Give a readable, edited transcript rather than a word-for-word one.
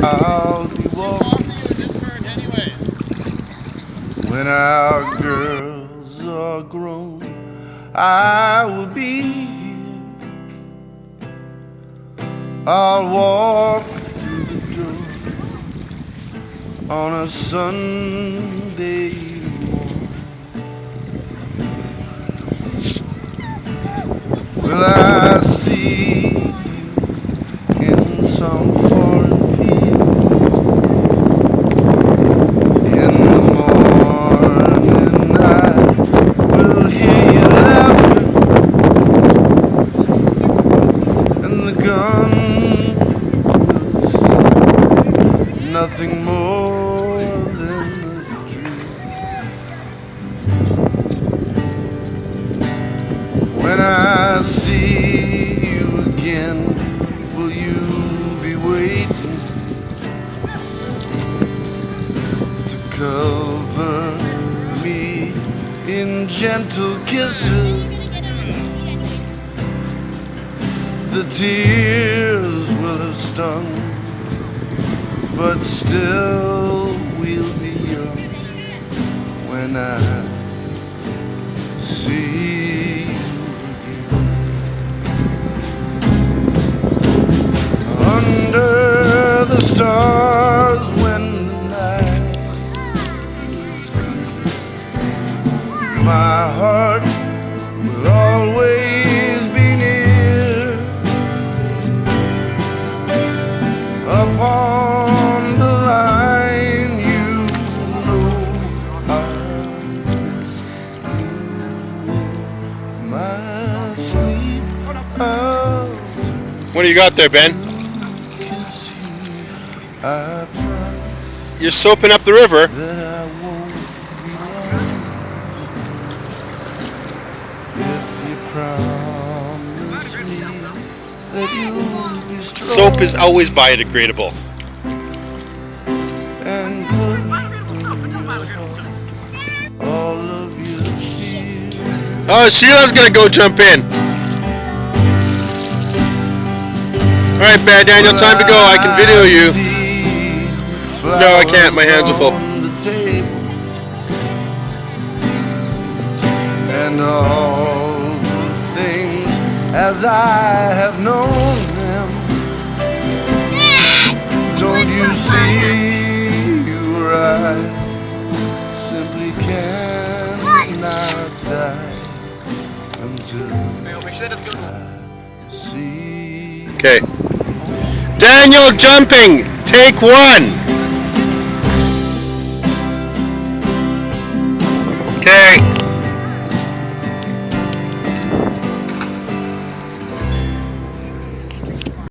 I'll be walking when our girls are grown. I will be here. I'll walk through the door on a Sunday morning. Will I see you in some foreign field? In the morning I will hear you laughing, and the guns will sing nothing more than a dream. When I see you again, will you be waiting to cover me in gentle kisses? The tears will have stung, but still we'll be young when I see you again. Under the stars when the night is clear, my heart will always be near. Upon the line, you know I'll miss you. My sleep out What do you got there, Ben? to kiss you. I promise You're soaping up the river. that I won't be long. If you promise me that you'll be strong Soap is always biodegradable. and good for all of your fears. Oh, Sheila's gonna go jump in. Alright, Bad Daniel, time to go. I can video you. No, I can't. My hands are full. And all the things as I have known them. Don't you see, you right simply cannot die until I see. Okay. Daniel jumping. Take one.